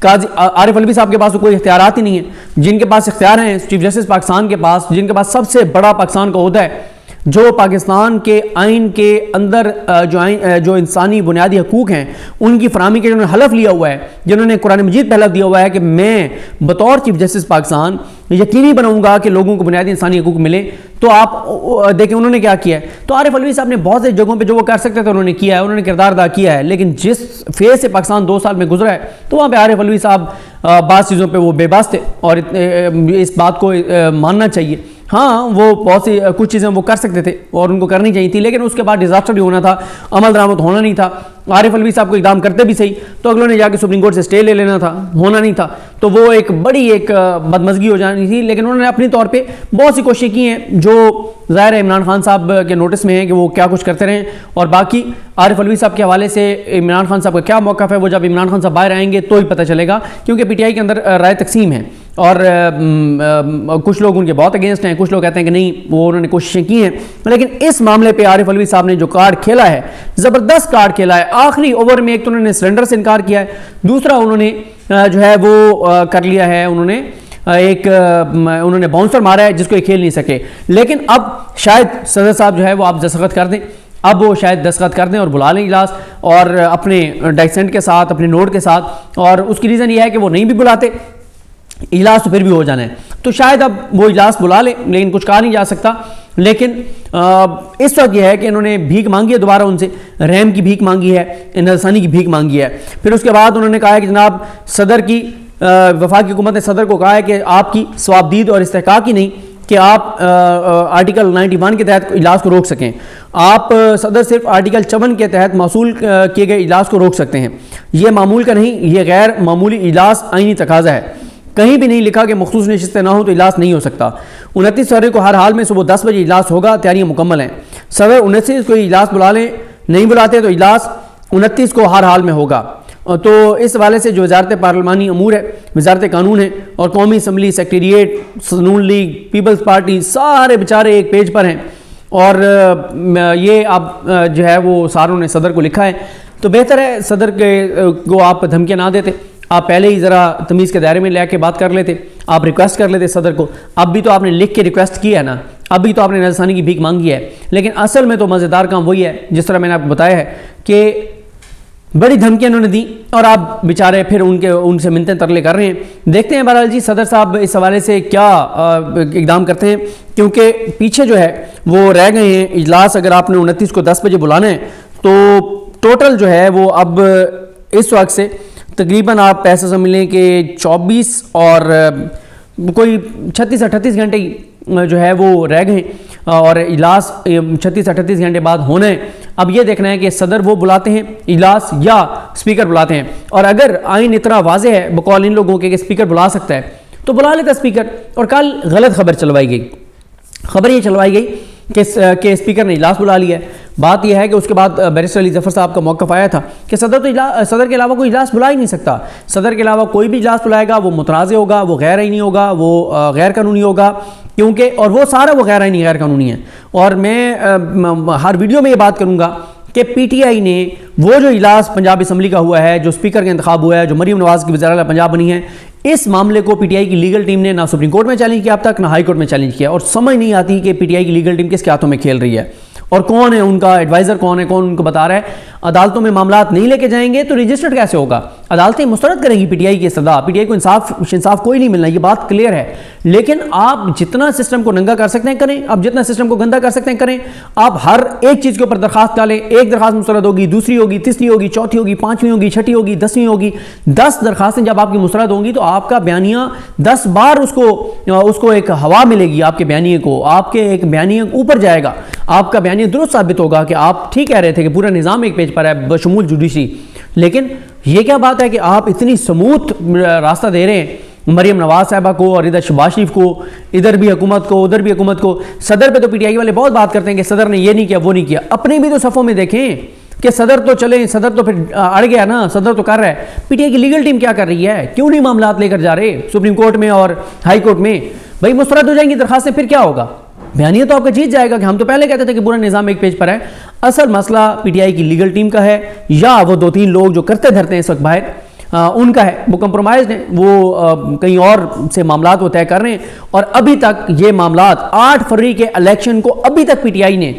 قاضی عارف علوی صاحب کے پاس تو کوئی اختیارات ہی نہیں ہیں. جن کے پاس اختیار ہیں چیف جسٹس پاکستان کے پاس, جن کے پاس سب سے بڑا پاکستان کا عہدہ ہے, جو پاکستان کے آئین کے اندر جو انسانی بنیادی حقوق ہیں ان کی فراہمی کے جنہوں نے حلف لیا ہوا ہے, جنہوں نے قرآن مجید پہ حلف دیا ہوا ہے کہ میں بطور چیف جسٹس پاکستان یقینی بناؤں گا کہ لوگوں کو بنیادی انسانی حقوق ملے, تو آپ دیکھیں انہوں نے کیا کیا ہے. تو عارف علوی صاحب نے بہت سے جگہوں پہ جو وہ کر سکتے تھے انہوں نے کیا ہے, انہوں نے کردار ادا کیا ہے, لیکن جس فیز سے پاکستان 2 سال میں گزرا ہے تو وہاں پہ عارف علوی صاحب بعض چیزوں پہ وہ بے بس تھے, اور اس بات کو ماننا چاہیے. ہاں وہ بہت سی کچھ چیزیں وہ کر سکتے تھے اور ان کو کرنی چاہیے تھی, لیکن اس کے بعد ڈیزاسٹر بھی ہونا تھا, عمل درآمد ہونا نہیں تھا. عارف علوی صاحب کو اقدام کرتے بھی صحیح تو اگلوں نے جا کے سپریم کورٹ سے اسٹے لے لینا تھا, ہونا نہیں تھا, تو وہ ایک بڑی ایک بدمزگی ہو جانی تھی. لیکن انہوں نے اپنی طور پہ بہت سی کوششیں کی ہیں جو ظاہر ہے عمران خان صاحب کے نوٹس میں ہیں کہ وہ کیا کچھ کرتے رہیں. اور باقی عارف علوی صاحب کے حوالے سے عمران خان صاحب کا کیا موقف ہے وہ جب عمران خان صاحب باہر آئیں گے تو ہی پتہ چلے گا, کیونکہ پی ٹی آئی کے اندر رائے تقسیم ہے اور کچھ لوگ ان کے بہت اگینسٹ ہیں, کچھ لوگ کہتے ہیں کہ نہیں وہ انہوں نے کوششیں کی ہیں. لیکن اس معاملے پہ عارف علوی صاحب نے جو کارڈ کھیلا ہے, زبردست کارڈ کھیلا ہے. آخری اوور میں ایک تو انہوں نے سرنڈر سے انکار کیا ہے, دوسرا انہوں نے جو ہے وہ کر لیا ہے, انہوں نے باؤنسر مارا ہے جس کو یہ کھیل نہیں سکے. لیکن اب شاید صدر صاحب جو ہے وہ آپ دستخط کر دیں, اب وہ شاید دستخط کر دیں اور بلا لیں اجلاس, اور اپنے ڈائسنٹ کے ساتھ, اپنے نوٹ کے ساتھ. اور اس کی ریزن یہ ہے کہ وہ نہیں بھی بلاتے اجلاس تو پھر بھی ہو جانا ہے, تو شاید اب وہ اجلاس بلا لیں, لیکن کچھ کہا نہیں جا سکتا. لیکن اس وقت یہ ہے کہ انہوں نے بھیک مانگی ہے دوبارہ ان سے, رحم کی بھیک مانگی ہے, انسانی کی بھیک مانگی ہے. پھر اس کے بعد انہوں نے کہا ہے کہ جناب صدر کی وفاقی حکومت نے صدر کو کہا ہے کہ آپ کی ثوابدید اور استحقاق ہی نہیں کہ آپ آرٹیکل 91 کے تحت اجلاس کو روک سکیں. آپ صدر صرف آرٹیکل 54 کے تحت موصول کیے گئے اجلاس کو روک سکتے ہیں. یہ معمول کا نہیں, یہ غیر معمولی اجلاس آئینی تقاضا ہے. کہیں بھی نہیں لکھا کہ مخصوص نشستیں نہ ہوں تو اجلاس نہیں ہو سکتا. 29 فروری کو ہر حال میں صبح 10 بجے اجلاس ہوگا, تیاریاں مکمل ہیں. صدر 29 کو اجلاس بلا لیں, نہیں بلاتے تو اجلاس 29 کو ہر حال میں ہوگا. تو اس حوالے سے جو وزارت پارلیمانی امور ہے, وزارت قانون ہے, اور قومی اسمبلی, سیکریٹریٹ, نون لیگ, پیپلز پارٹی, سارے بیچارے ایک پیج پر ہیں. اور یہ اب جو ہے وہ ساروں نے صدر کو لکھا ہے, تو بہتر ہے صدر کو آپ دھمکیاں نہ دیتے, آپ پہلے ہی ذرا تمیز کے دائرے میں لے کے بات کر لیتے, آپ ریکویسٹ کر لیتے صدر کو. اب بھی تو آپ نے لکھ کے ریکویسٹ کی ہے نا, اب بھی تو آپ نے نظرثانی کی بھیک مانگی ہے. لیکن اصل میں تو مزیدار کام وہی ہے جس طرح میں نے آپ کو بتایا ہے کہ بڑی دھمکیاں انہوں نے دی, اور آپ بیچارے پھر ان سے منتیں ترلے کر رہے ہیں. دیکھتے ہیں بہرحال جی صدر صاحب اس حوالے سے کیا اقدام کرتے ہیں, کیونکہ پیچھے جو ہے وہ رہ گئے ہیں اجلاس. اگر آپ نے 29 کو 10 بجے بلانا ہے تو ٹوٹل جو ہے وہ اب اس وقت سے تقریباً آپ ایسا سمجھ لیں کہ 24 اور کوئی 36-38 گھنٹے جو ہے وہ رہ گئے, اور اجلاس 36-38 گھنٹے بعد ہونا ہے. اب یہ دیکھنا ہے کہ صدر وہ بلاتے ہیں اجلاس یا اسپیکر بلاتے ہیں. اور اگر آئین اتنا واضح ہے بقول ان لوگوں کے کہ اسپیکر بلا سکتا ہے تو بلا لیتا اسپیکر. اور کل غلط خبر چلوائی گئی, خبر یہ چلوائی گئی کہ اسپیکر نے اجلاس بلا لیا ہے. بات یہ ہے کہ اس کے بعد بیرسٹر علی ظفر صاحب کا موقف آیا تھا کہ صدر کے علاوہ کوئی اجلاس بلا ہی نہیں سکتا. صدر کے علاوہ کوئی بھی اجلاس بلائے گا وہ متنازع ہوگا, وہ غیر آئینی ہوگا, وہ غیر قانونی ہوگا, کیونکہ اور وہ سارا وہ غیر آئینی غیر قانونی ہے. اور میں ہر ویڈیو میں یہ بات کروں گا کہ پی ٹی آئی نے وہ جو اجلاس پنجاب اسمبلی کا ہوا ہے, جو اسپیکر کا انتخاب ہوا ہے, جو مریم نواز کی وزیر اعلیٰ پنجاب بنی ہے, اس معاملے کو پی ٹی آئی کی لیگل ٹیم نے نہ سپریم کورٹ میں چیلنج کیا اب تک, نہ ہائی کورٹ میں چیلنج کیا. اور سمجھ نہیں آتی کہ پی ٹی آئی کی لیگل ٹیم کس کے ہاتھوں میں کھیل رہی ہے, اور کون ہے ان کا ایڈوائزر, کون ہے, کون ان کو بتا رہا ہے. عدالتوں میں معاملات نہیں لے کے جائیں گے تو رجسٹرڈ کیسے ہوگا؟ عدالتیں مسترد کریں گی پی ٹی آئی کی استدعا. پی ٹی آئی کو انصاف کوئی نہیں ملنا, یہ بات کلیئر ہے. لیکن آپ جتنا سسٹم کو ننگا کر سکتے ہیں کریں, آپ جتنا سسٹم کو گندا کر سکتے ہیں کریں. آپ ہر ایک چیز کے اوپر درخواست ڈالیں, ایک درخواست مسترد ہوگی, دوسری ہوگی, تیسری ہوگی, چوتھی ہوگی, پانچویں ہوگی, چھٹی ہوگی, 10ویں ہوگی. 10 درخواستیں جب آپ کی مسترد ہوں گی تو آپ کا بیانیہ 10 بار اس کو ایک ہوا ملے گی, آپ کے بیانیے کو, آپ کے ایک بیانیہ اوپر جائے گا, آپ کا بیانیہ درست ثابت ہوگا کہ آپ ٹھیک کہہ رہے تھے کہ پورا نظام ایک پیج پر ہے بشمول جوڈیشری. لیکن یہ کیا بات ہے کہ آپ اتنی سموتھ راستہ دے رہے ہیں مریم نواز صاحبہ کو, اور ادھر شہباز شریف کو, ادھر بھی حکومت کو, ادھر بھی حکومت کو. صدر پہ تو پی ٹی آئی والے بہت بات کرتے ہیں کہ صدر نے یہ نہیں کیا, وہ نہیں کیا. اپنے بھی تو صفوں میں دیکھیں کہ صدر تو چلیں, صدر تو پھر اڑ گیا نا, صدر تو کر رہا ہے. پی ٹی آئی کی لیگل ٹیم کیا کر رہی ہے, کیوں نہیں معاملات لے کر جا رہے سپریم کورٹ میں اور ہائی کورٹ میں؟ بھائی مسترد ہو جائیں گی درخواستیں, پھر کیا ہوگا؟ بیانیہ تو آپ کا جیت جائے گا کہ ہم تو پہلے کہتے تھے کہ پورا نظام ایک پیج پر ہے. اصل مسئلہ پی ٹی آئی کی لیگل ٹیم کا ہے, یا وہ 2-3 لوگ جو کرتے دھرتے ہیں اس وقت باہر, ان کا ہے، وہ کمپرومائزڈ ہیں، وہ کہیں اور سے معاملات وہ طے کر رہے ہیں، اور ابھی تک یہ معاملات 8 فروری کے الیکشن کو ابھی تک پی ٹی آئی نے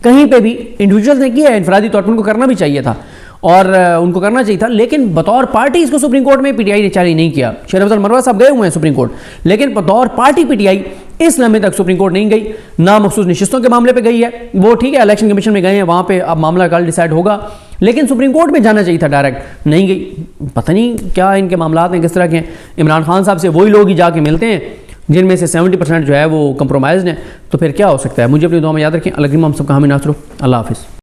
کہیں پہ بھی، انڈیویجولز نے کیا ہے انفرادی طور پر، ان کو کرنا بھی چاہیے تھا اور ان کو کرنا چاہیے تھا، لیکن بطور پارٹی اس کو سپریم کورٹ میں پی ٹی آئی نے چیلنج نہیں کیا۔ شیر افضل مروہ صاحب گئے ہوئے ہیں سپریم کورٹ، لیکن بطور پارٹی پی ٹی آئی اس لمحے تک سپریم کورٹ نہیں گئی، نہ مخصوص نشستوں کے معاملے پہ گئی ہے۔ وہ ٹھیک ہے الیکشن کمیشن میں گئے ہیں، وہاں پہ اب معاملہ کل ڈیسائیڈ ہوگا، لیکن سپریم کورٹ میں جانا چاہیے تھا ڈائریکٹ، نہیں گئی۔ پتہ نہیں کیا ان کے معاملات ہیں، کس طرح کے ہیں۔ عمران خان صاحب سے وہی لوگ ہی جا کے ملتے ہیں جن میں سے 70% جو ہے وہ کمپرومائزڈ ہیں، تو پھر کیا ہو سکتا ہے۔ مجھے اپنی دعا میں یاد رکھیں۔ اللہ کریم ہم سب کا حامی ناصر ہو۔ اللہ حافظ۔